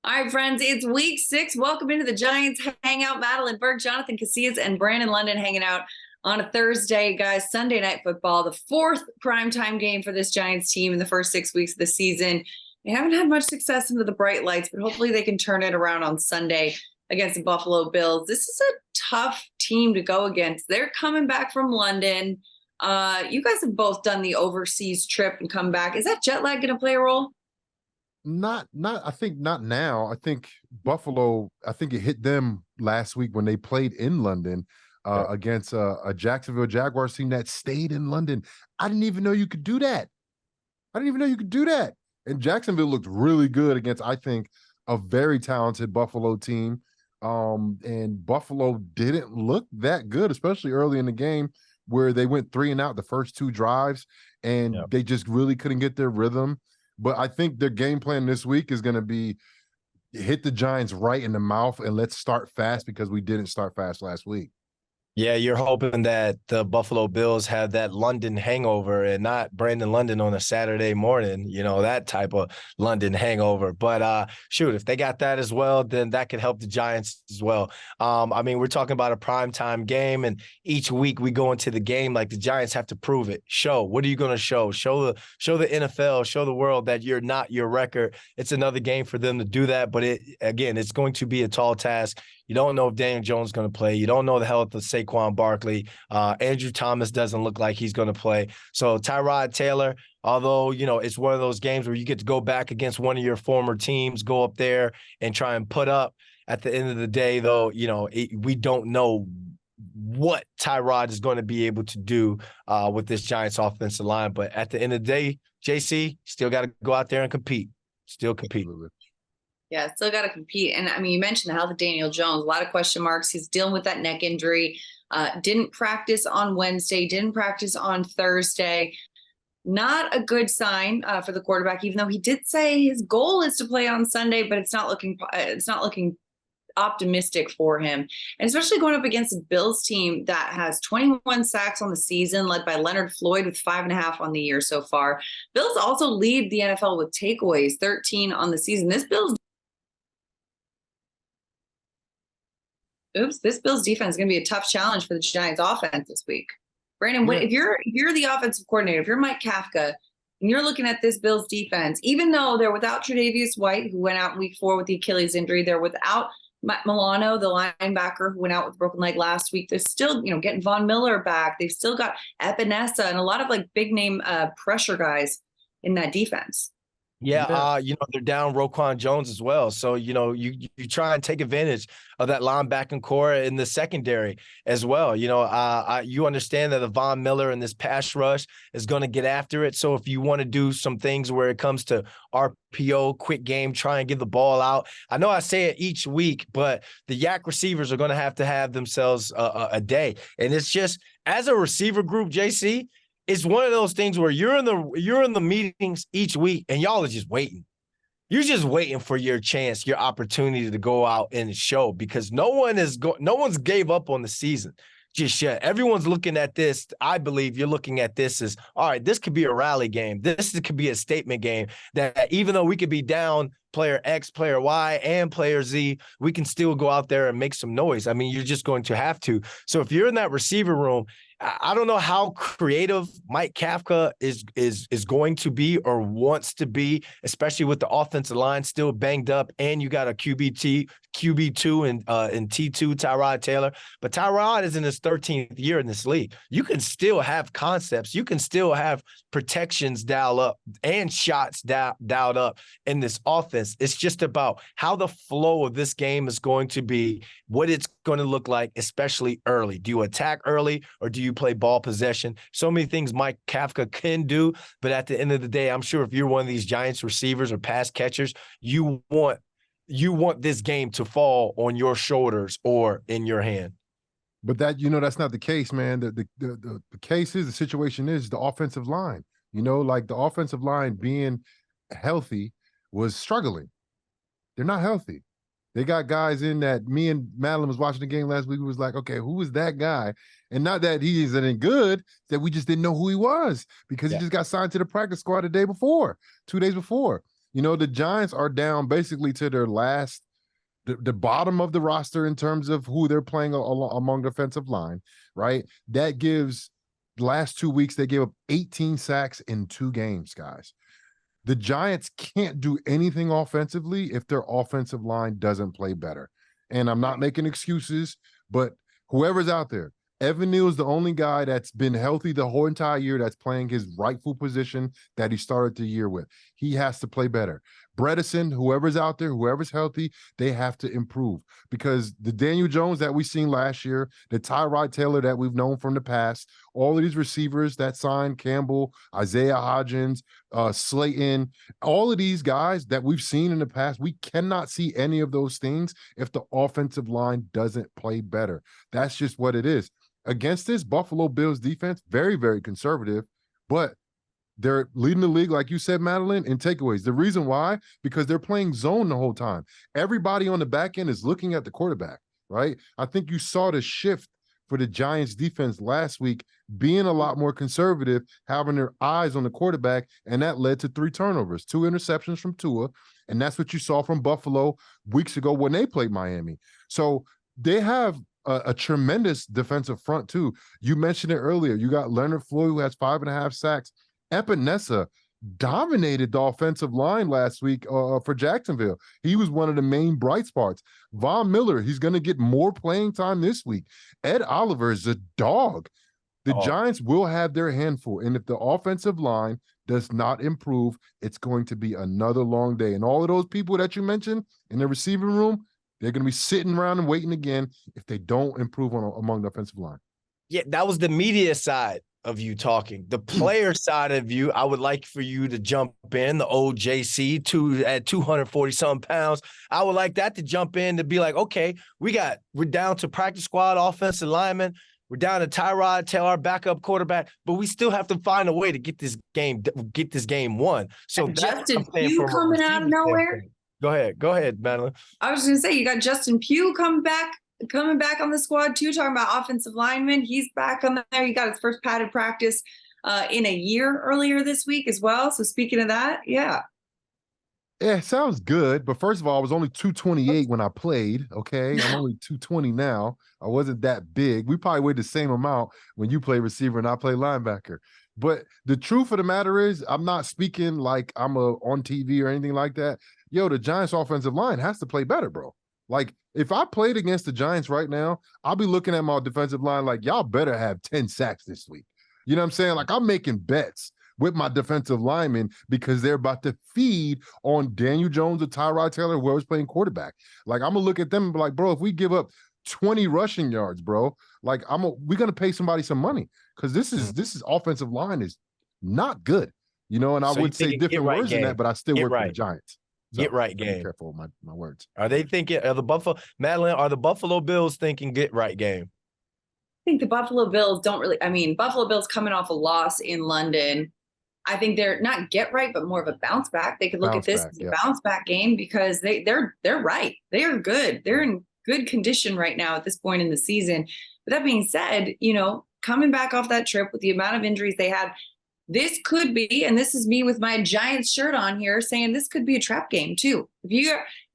All right, friends, it's week 6. Welcome into the Giants Hangout. Madelyn Burke, Jonathan Casillas, and Brandon London hanging out on a Thursday, guys. Sunday Night Football, the 4th primetime game for this Giants team in the first 6 weeks of the season. They haven't had much success under the bright lights, but hopefully they can turn it around on Sunday against the Buffalo Bills. This is a tough team to go against. They're coming back from London. You guys have both done the overseas trip and come back. Is that jet lag going to play a role? I think not now. I think Buffalo, I think it hit them last week when they played in London against a Jacksonville Jaguars team that stayed in London. I didn't even know you could do that. And Jacksonville looked really good against, I think, a very talented Buffalo team. And Buffalo didn't look that good, especially early in the game where they went 3 and out the first 2 drives and they just really couldn't get their rhythm. But I think their game plan this week is going to be hit the Giants right in the mouth and let's start fast because we didn't start fast last week. Yeah, you're hoping that the Buffalo Bills have that London hangover and not Brandon London on a Saturday morning, that type of London hangover. But shoot, if they got that as well, then that could help the Giants as well. We're talking about a primetime game, and each week we go into the game like the Giants have to prove it. What are you going to show? Show the NFL, show the world that you're not your record. It's another game for them to do that, but it's going to be a tall task. You don't know if Daniel Jones is going to play. You don't know the health of Saquon Barkley. Andrew Thomas doesn't look like he's going to play. So Tyrod Taylor, although, it's one of those games where you get to go back against one of your former teams, go up there and try and put up. At the end of the day, though, we don't know what Tyrod is going to be able to do with this Giants offensive line. But at the end of the day, JC, still got to go out there and compete. Still compete. Absolutely. Yeah, still got to compete. And you mentioned the health of Daniel Jones, a lot of question marks. He's dealing with that neck injury. Didn't practice on Wednesday, didn't practice on Thursday. Not a good sign for the quarterback, even though he did say his goal is to play on Sunday, but it's not looking optimistic for him. And especially going up against a Bills team that has 21 sacks on the season, led by Leonard Floyd with 5.5 on the year so far. Bills also lead the NFL with takeaways, 13 on the season. This Bills defense is going to be a tough challenge for the Giants offense this week. Brandon, if you're the offensive coordinator, if you're Mike Kafka, and you're looking at this Bills defense, even though they're without Tre'Davious White, who went out in week 4 with the Achilles injury, they're without Milano, the linebacker who went out with a broken leg last week. They're still, getting Von Miller back. They've still got Epinesa and a lot of big name pressure guys in that defense. Yeah, they're down Roquan Jones as well. So, you try and take advantage of that linebacking core in the secondary as well. You understand that the Von Miller in this pass rush is going to get after it. So if you want to do some things where it comes to RPO, quick game, try and get the ball out. I know I say it each week, but the Yak receivers are going to have themselves a day. And it's just, as a receiver group, JC, it's one of those things where you're in the meetings each week and y'all are just waiting. You're just waiting for your chance, your opportunity to go out and show, because no one's gave up on the season just yet. Everyone's looking at this. I believe you're looking at this as, all right, this could be a rally game. This could be a statement game that even though we could be down player X, player Y, and player Z, we can still go out there and make some noise. You're just going to have to. So if you're in that receiver room, I don't know how creative Mike Kafka is going to be or wants to be, especially with the offensive line still banged up, and you got a QB2 and T2 Tyrod Taylor. But Tyrod is in his 13th year in this league. You can still have concepts. You can still have protections dialed up and shots dialed up in this offense. It's just about how the flow of this game is going to be, what it's going to look like, especially early. Do you attack early or do you play ball possession? So many things Mike Kafka can do, but at the end of the day, I'm sure if you're one of these Giants receivers or pass catchers, you want this game to fall on your shoulders or in your hand. But that's not the case, man. The case is, the situation is the offensive line. The offensive line being healthy was struggling. They're not healthy. They got guys in that me and Madelyn was watching the game last week. Who was like, okay, who is that guy? And not that he isn't good, that we just didn't know who he was because he just got signed to the practice squad 2 days before. The Giants are down basically to their last, the bottom of the roster in terms of who they're playing among the defensive line, right? That gives last 2 weeks, they gave up 18 sacks in 2 games, guys. The Giants can't do anything offensively if their offensive line doesn't play better. And I'm not making excuses, but whoever's out there, Evan Neal is the only guy that's been healthy the whole entire year that's playing his rightful position that he started the year with. He has to play better. Bredesen, whoever's out there, whoever's healthy, they have to improve, because the Daniel Jones that we've seen last year, the Tyrod Taylor that we've known from the past, all of these receivers that signed, Campbell, Isaiah Hodgins, Slayton, all of these guys that we've seen in the past, we cannot see any of those things if the offensive line doesn't play better. That's just what it is. Against this Buffalo Bills defense, very, very conservative, but they're leading the league, like you said, Madelyn, in takeaways. The reason why, because they're playing zone the whole time. Everybody on the back end is looking at the quarterback, right? I think you saw the shift for the Giants defense last week, being a lot more conservative, having their eyes on the quarterback, and that led to 3 turnovers, 2 interceptions from Tua, and that's what you saw from Buffalo weeks ago when they played Miami. So they have a tremendous defensive front too. You mentioned it earlier. You got Leonard Floyd, who has 5.5 sacks. Epinesa dominated the offensive line last week for Jacksonville. He was one of the main bright spots. Von Miller, he's going to get more playing time this week. Ed Oliver is a dog. The Giants will have their handful, and if the offensive line does not improve, it's going to be another long day. And all of those people that you mentioned in the receiving room, they're going to be sitting around and waiting again if they don't improve among the offensive line. Yeah, that was the media side of you talking. The player side of you, I would like for you to jump in, the old JC at 240-something pounds. I would like that to jump in to be like, okay, we're down to practice squad offensive lineman. We're down to Tyrod Taylor, our backup quarterback, but we still have to find a way to get this game won. So Justin Pugh coming out of nowhere. Go ahead, Madelyn. I was going to say, you got Justin Pugh coming back on the squad too, talking about offensive linemen. He's back on there. He got his first padded practice in a year earlier this week as well. So speaking of that, yeah, sounds good. But first of all, I was only 228 when I played. Okay, I'm only 220 now. I wasn't that big. We probably weighed the same amount when you play receiver and I play linebacker. But the truth of the matter is, I'm not speaking like I'm on TV or anything like that. Yo, the Giants offensive line has to play better, bro. Like, if I played against the Giants right now, I'll be looking at my defensive line like, y'all better have 10 sacks this week. You know what I'm saying? Like, I'm making bets with my defensive linemen because they're about to feed on Daniel Jones or Tyrod Taylor, whoever's playing quarterback. Like, I'm going to look at them and be like, bro, if we give up 20 rushing yards, bro, like, we're going to pay somebody some money, because this is offensive line is not good. And I would say different words than that, but I still work for the Giants. So, get right game. Be careful with my words. Are the Buffalo Bills thinking get right game? I think the Buffalo Bills Buffalo Bills coming off a loss in London. I think they're not get right, but more of a bounce back. They could look at this as a bounce back game, because they're right. They are good. They're in good condition right now at this point in the season. But that being said, coming back off that trip with the amount of injuries they had, this could be, and this is me with my Giants shirt on here saying this could be a trap game too. If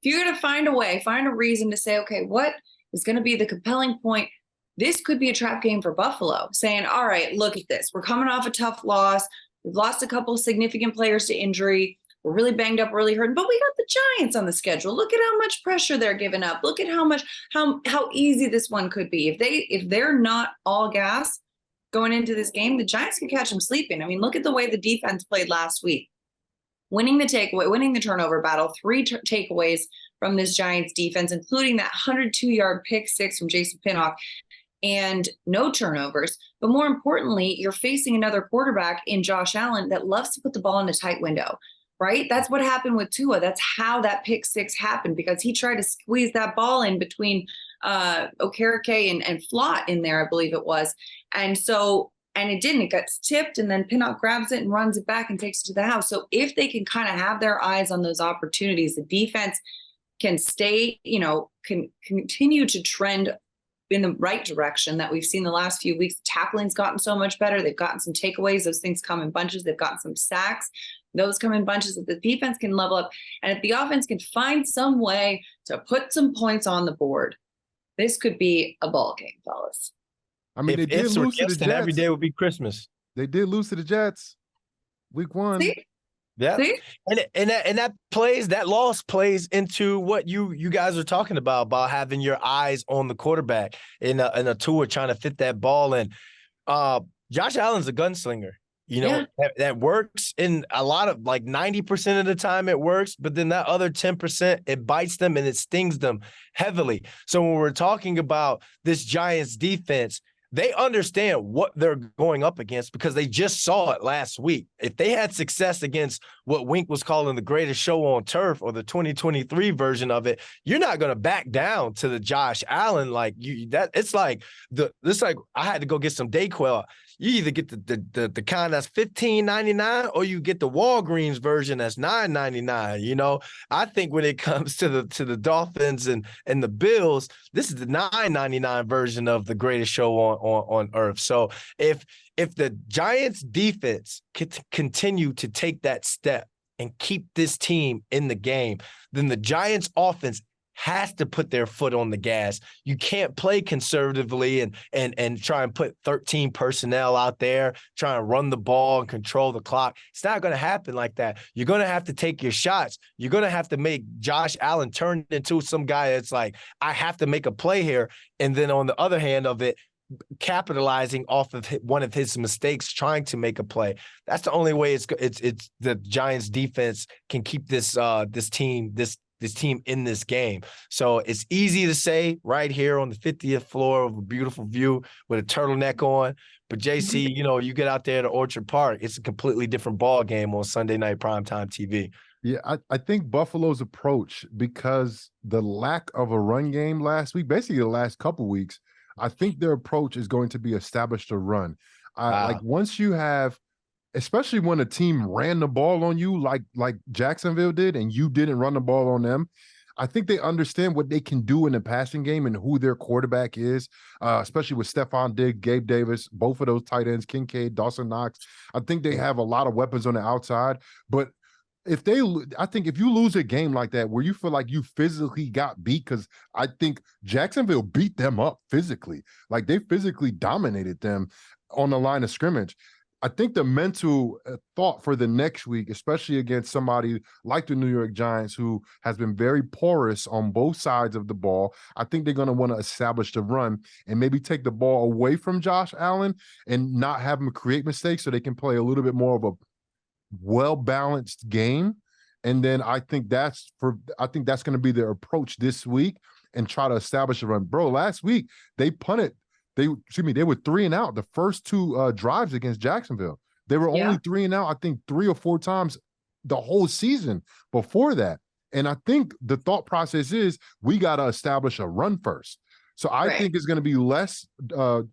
you're going to find a reason to say, okay, what is going to be the compelling point? This could be a trap game for Buffalo, saying, all right, look at this. We're coming off a tough loss. We've lost a couple of significant players to injury. We're really banged up, really hurting, but we got the Giants on the schedule. Look at how much pressure they're giving up. Look at how easy this one could be. If they're not all gas going into this game, the Giants can catch them sleeping. I mean, look at the way the defense played last week. Winning the turnover battle, 3 takeaways from this Giants defense, including that 102-yard pick 6 from Jason Pinnock, and no turnovers. But more importantly, you're facing another quarterback in Josh Allen that loves to put the ball in a tight window, right? That's what happened with Tua. That's how that pick 6 happened, because he tried to squeeze that ball in between Okereke and Flott in there, I believe it was. And it didn't. It got tipped, and then Pinnock grabs it and runs it back and takes it to the house. So if they can kind of have their eyes on those opportunities, the defense can can continue to trend in the right direction that we've seen the last few weeks. Tackling's gotten so much better. They've gotten some takeaways. Those things come in bunches. They've gotten some sacks. Those come in bunches. If the defense can level up and if the offense can find some way to put some points on the board, this could be a ball game, fellas. I mean, they did lose to the Jets. Every day would be Christmas. They did lose to the Jets week 1. See? Yeah. See? And that loss plays into what you guys are talking about having your eyes on the quarterback in a Tua trying to fit that ball in. Josh Allen's a gunslinger. You know, that works in a lot of, like 90% of the time it works, but then that other 10%, it bites them and it stings them heavily. So when we're talking about this Giants defense, they understand what they're going up against because they just saw it last week. If they had success against what Wink was calling the greatest show on turf, or the 2023 version of it, you're not going to back down to the Josh Allen. Like it's like I had to go get some Dayquil. You either get the kind that's $15.99 or you get the Walgreens version that's $9.99. You know, I think when it comes to the Dolphins and the Bills, this is the $9.99 version of the greatest show on earth. So if the Giants defense could continue to take that step and keep this team in the game, then the Giants offense has to put their foot on the gas. You can't play conservatively and try and put 13 personnel out there, try and run the ball and control the clock. It's not going to happen like that. You're going to have to take your shots. You're going to have to make Josh Allen turn into some guy that's like, I have to make a play here. And then on the other hand of it, capitalizing off of one of his mistakes, trying to make a play. That's the only way it's the Giants defense can keep this team in this game. So it's easy to say right here on the 50th floor of a beautiful view with a turtleneck on. But JC, you know, you get out there to Orchard Park, it's a completely different ball game on Sunday night primetime TV. Yeah, I think Buffalo's approach, because the lack of a run game last week, basically the last couple weeks, I think their approach is going to be establish the run. Like once you have, especially when a team ran the ball on you like Jacksonville did and you didn't run the ball on them, I think they understand what they can do in the passing game and who their quarterback is, especially with Stephon Diggs, Gabe Davis, both of those tight ends, Kincaid, Dawson Knox. I think they have a lot of weapons on the outside. But I think if you lose a game like that where you feel like you physically got beat, because I think Jacksonville beat them up physically, like they physically dominated them on the line of scrimmage. I think the mental thought for the next week, especially against somebody like the New York Giants, who has been very porous on both sides of the ball, I think they're going to want to establish the run and maybe take the ball away from Josh Allen and not have him create mistakes so they can play a little bit more of a well-balanced game. And then I think that's going to be their approach this week and try to establish a run. Bro, last week they punted. They were 3 and out the first 2 drives against Jacksonville. They were only 3 and out, I think 3 or 4 times the whole season before that. And I think the thought process is we got to establish a run first. So I think it's going to be less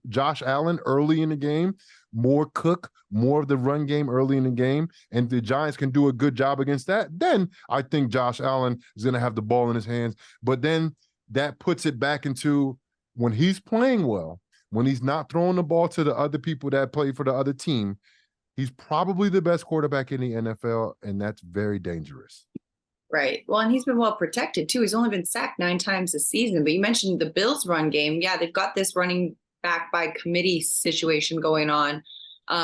Josh Allen early in the game, more Cook, more of the run game early in the game, and the Giants can do a good job against that. Then I think Josh Allen is going to have the ball in his hands. But then that puts it back into when he's playing well, when he's not throwing the ball to the other people that play for the other team, he's probably the best quarterback in the NFL, and that's very dangerous. Right. Well, and he's been well protected too. He's only been sacked 9 times this season. But you mentioned the Bills run game. Yeah, they've got this running back by committee situation going on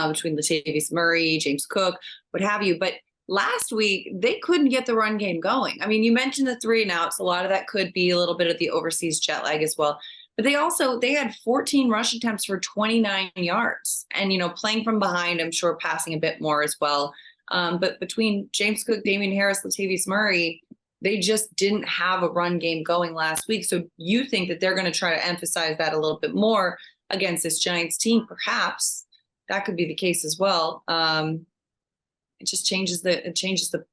between Latavius Murray, James Cook, what have you. But last week, they couldn't get the run game going. I mean, you mentioned the 3 and outs. A lot of that could be a little bit of the overseas jet lag as well. But they had 14 rush attempts for 29 yards. And, you know, playing from behind, I'm sure passing a bit more as well. But between James Cook, Damian Harris, Latavius Murray, they just didn't have a run game going last week. So you think that they're going to try to emphasize that a little bit more against this Giants team? Perhaps that could be the case as well. It just changes the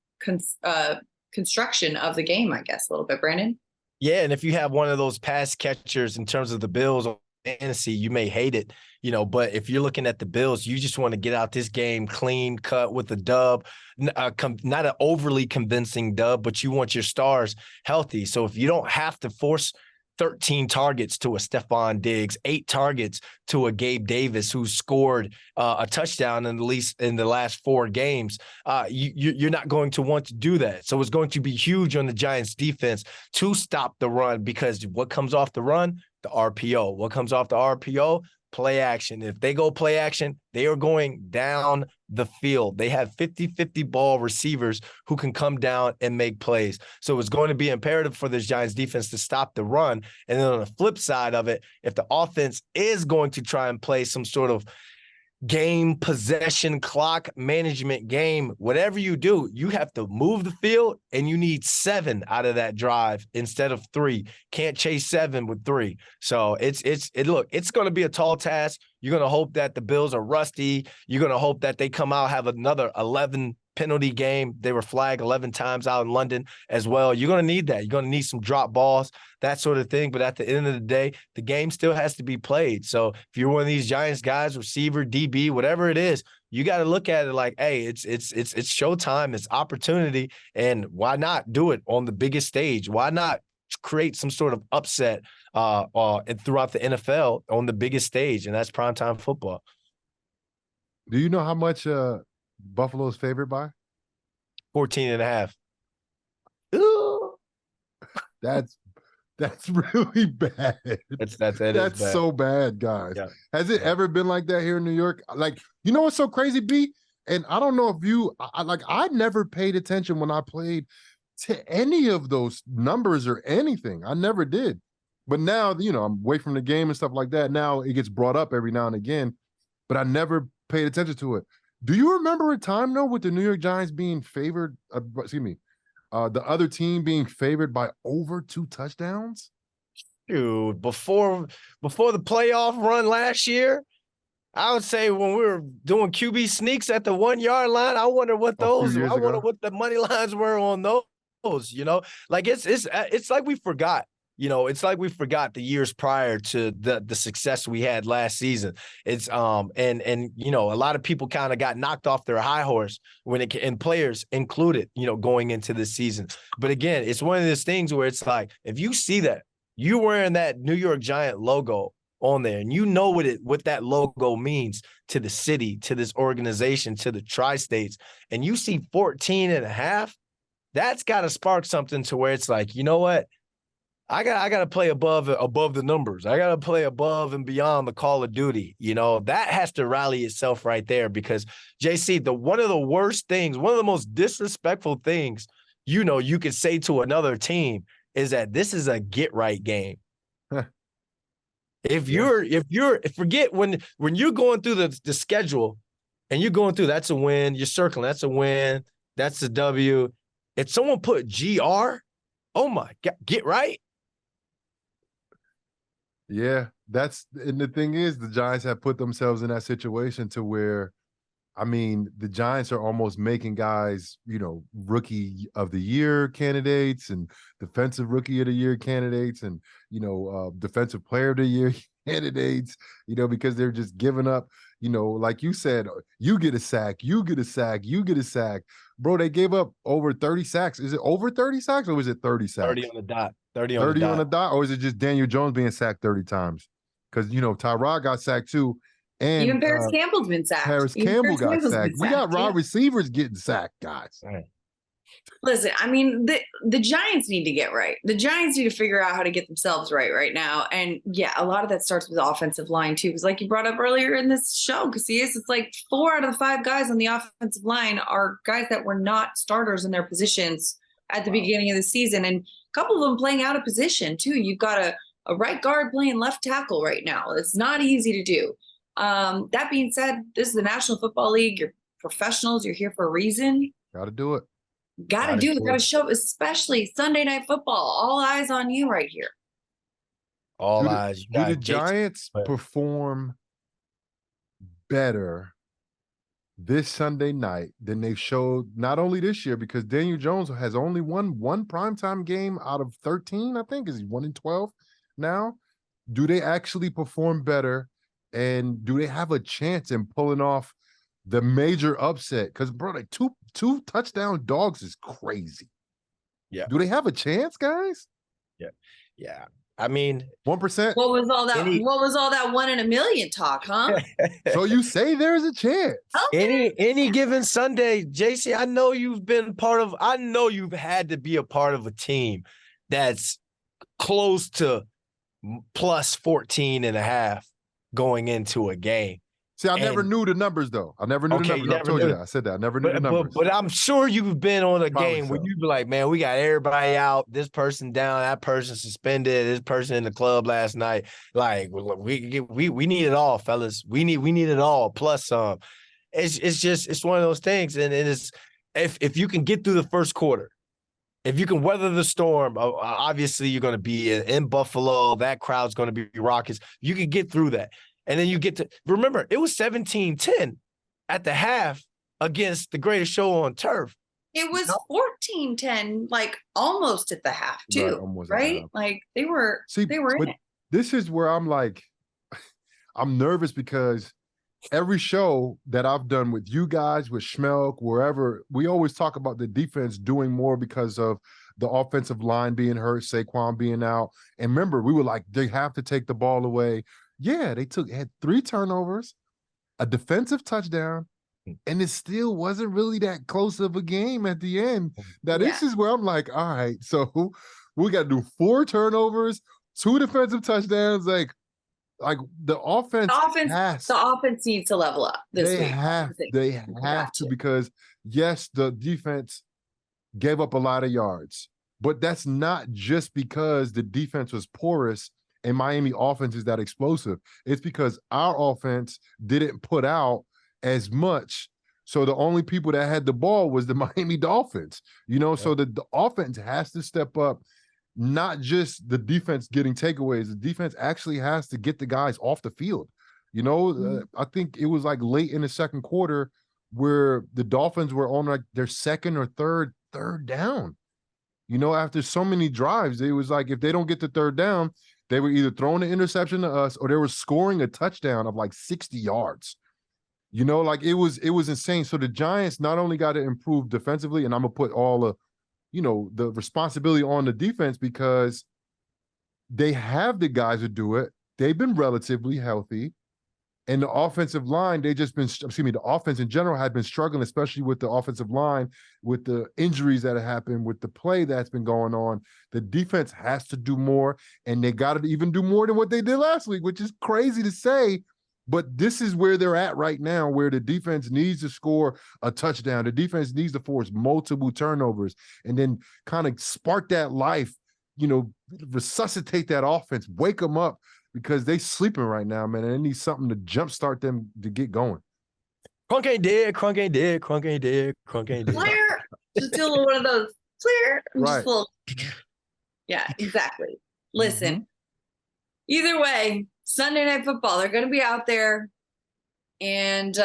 construction of the game, I guess, a little bit, Brandon. Yeah, and if you have one of those pass catchers in terms of the Bills or fantasy, you may hate it, you know, but if you're looking at the Bills, you just want to get out this game clean cut with a dub, not an overly convincing dub, but you want your stars healthy. So if you don't have to force 13 targets to a Stephon Diggs, 8 targets to a Gabe Davis, who scored a touchdown in the last 4 games. You're not going to want to do that. So it's going to be huge on the Giants defense to stop the run, because what comes off the run? The RPO. What comes off the RPO? Play action. If they go play action, they are going down the field. They have 50-50 ball receivers who can come down and make plays. So it's going to be imperative for this Giants defense to stop the run. And then on the flip side of it, if the offense is going to try and play some sort of game possession clock management game, whatever you do, you have to move the field, and you need 7 out of that drive instead of 3. Can't chase 7 with 3. So look, it's going to be a tall task. You're going to hope that the Bills are rusty. You're going to hope that they come out, have another 11 penalty game. They were flagged 11 times out in London as well. You're going to need that. You're going to need some drop balls, that sort of thing. But at the end of the day, the game still has to be played. So if you're one of these Giants guys, receiver, DB, whatever it is, you got to look at it like, hey, it's showtime, it's opportunity, and why not do it on the biggest stage? Why not create some sort of upset throughout the NFL on the biggest stage, and that's primetime football? Do you know how much Buffalo's favored by? 14.5. That's really bad. That's bad. So bad, guys. Yeah. Has it ever been like that here in New York? Like, you know what's so crazy, B? And I don't know if you I never paid attention when I played to any of those numbers or anything. I never did. But now, you know, I'm away from the game and stuff like that. Now it gets brought up every now and again, but I never paid attention to it. Do you remember a time, though, with the New York Giants being favored, the other team being favored by over 2 touchdowns? Dude, before the playoff run last year, I would say when we were doing QB sneaks at the 1-yard line, I wonder what the money lines were on those, you know? Like it's like we forgot. You know, it's like we forgot the years prior to the success we had last season. It's and you know, a lot of people kind of got knocked off their high horse and players included, you know, going into this season. But again, it's one of those things where it's like, if you see that you wearing that New York Giant logo on there, and you know what that logo means to the city, to this organization, to the tri-states, and you see 14.5, that's got to spark something to where it's like, you know what? I got to play above the numbers. I got to play above and beyond the Call of Duty. You know, that has to rally itself right there, because JC, one of the worst things, one of the most disrespectful things, you know, you could say to another team is that this is a get right game. Forget when you're going through the schedule and you're going through, that's a win, you're circling, that's a win, that's a W. If someone put GR, oh my God, get right. Yeah, and the thing is, the Giants have put themselves in that situation to where, I mean, the Giants are almost making guys, you know, rookie of the year candidates and defensive rookie of the year candidates and, you know, defensive player of the year candidates, you know, because they're just giving up, you know, like you said, you get a sack, you get a sack, you get a sack. Bro, they gave up over 30 sacks. Is it over 30 sacks or was it 30 sacks? 30 on the dot. 30 on the dot, or is it just Daniel Jones being sacked 30 times? Because, you know, Tyrod got sacked too. And even Paris Campbell's been sacked. Campbell got sacked. We got wide receivers getting sacked, guys. Right. Listen, I mean, the Giants need to get right. The Giants need to figure out how to get themselves right now. And yeah, a lot of that starts with the offensive line too. Because like you brought up earlier in this show, Casillas, it's like 4 out of the 5 guys on the offensive line are guys that were not starters in their positions at the beginning of the season. And a couple of them playing out of position too. You've got a right guard playing left tackle right now. It's not easy to do. That being said, this is the National Football League. You're professionals. You're here for a reason. Got to do it. Got to do it. Got to show, especially Sunday Night Football. All eyes on you right here. All eyes. Do the Giants perform better this Sunday night than they've showed not only this year, because Daniel Jones has only won 1 primetime game out of 13, I think. Is he 1-12 now? Do they actually perform better? And do they have a chance in pulling off the major upset? Because, bro, like two touchdown dogs is crazy. Yeah. Do they have a chance, guys? Yeah. I mean, 1%. What was all that? What was all that 1 in a million talk, huh? So you say there's a chance. Okay. Any given Sunday, JC, I know you've had to be a part of a team that's close to plus 14 and a half going into a game. See, I never knew the numbers, though. I never knew the numbers. I told you that. I said that. I never knew the numbers. But I'm sure you've been on a Probably game where so. you be like, man, we got everybody out. This person down. That person suspended. This person in the club last night. Like, we need it all, fellas. We need it all plus some. It's one of those things, and it is if you can get through the first quarter, if you can weather the storm, obviously you're going to be in Buffalo. That crowd's going to be raucous. You can get through that. And then you get to remember, it was 17-10 at the half against the greatest show on turf. It was 14-10, like almost at the half, too. Right? Like they were in it. This is where I'm like, I'm nervous because every show that I've done with you guys, with Schmelk, wherever, we always talk about the defense doing more because of the offensive line being hurt, Saquon being out. And remember, we were like, they have to take the ball away. Yeah, they had 3 turnovers, a defensive touchdown, and it still wasn't really that close of a game at the end. Now, this is where I'm like, all right, so we got to do 4 turnovers, 2 defensive touchdowns. Like the offense needs to level up this week. They have to because, yes, the defense gave up a lot of yards, but that's not just because the defense was porous and Miami offense is that explosive. It's because our offense didn't put out as much. So the only people that had the ball was the Miami Dolphins, so the offense has to step up, not just the defense getting takeaways. The defense actually has to get the guys off the field. I think it was like late in the second quarter where the Dolphins were on like their second or third down. After so many drives, it was like if they don't get the third down, they were either throwing an interception to us or they were scoring a touchdown of like 60 yards. Like it was insane. So the Giants not only got to improve defensively, and I'm going to put all the responsibility on the defense because they have the guys to do it. They've been relatively healthy. And the offensive line, the offense in general had been struggling, especially with the offensive line, with the injuries that have happened, with the play that's been going on. The defense has to do more, and they got to even do more than what they did last week, which is crazy to say. But this is where they're at right now, where the defense needs to score a touchdown. The defense needs to force multiple turnovers and then kind of spark that life, resuscitate that offense, wake them up. Because they sleeping right now, man, and they need something to jumpstart them to get going. Crunk ain't dead, Crunk ain't dead, Crunk ain't dead, Crunk ain't dead. Clear. Just do a little one of those. Clear. Right. Yeah, exactly. Listen, either way, Sunday Night Football, they're going to be out there. And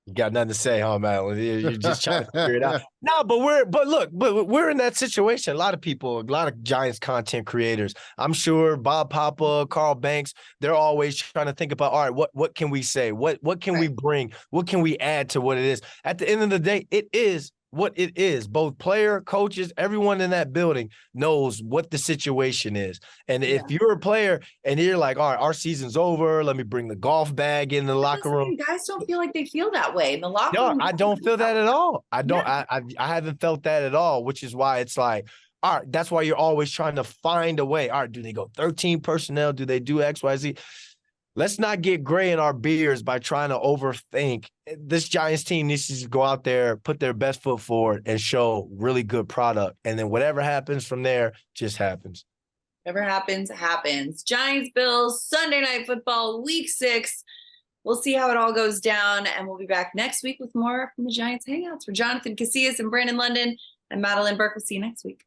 you got nothing to say, huh, Madelyn? You're just trying to figure it out. No, but we're in that situation. A lot of Giants content creators. I'm sure Bob Papa, Carl Banks, they're always trying to think about, all right, what can we say? What can we bring? What can we add to what it is? At the end of the day, it is what it is. Both player, coaches, everyone in that building knows what the situation is. And if you're a player and you're like, all right, our season's over, let me bring the golf bag in the locker room. Guys don't feel like they feel that way in the locker room. No, I don't feel that at all. I don't. Yeah. I haven't felt that at all, which is why it's like, all right, that's why you're always trying to find a way. All right, do they go 13 personnel? Do they do X, Y, Z? Let's not get gray in our beards by trying to overthink. This Giants team needs to go out there, put their best foot forward, and show really good product. And then whatever happens from there just happens. Whatever happens, happens. Giants, Bills, Sunday Night Football, Week 6. We'll see how it all goes down, and we'll be back next week with more from the Giants Hangouts. For Jonathan Casillas and Brandon London, I'm Madelyn Burke. We'll see you next week.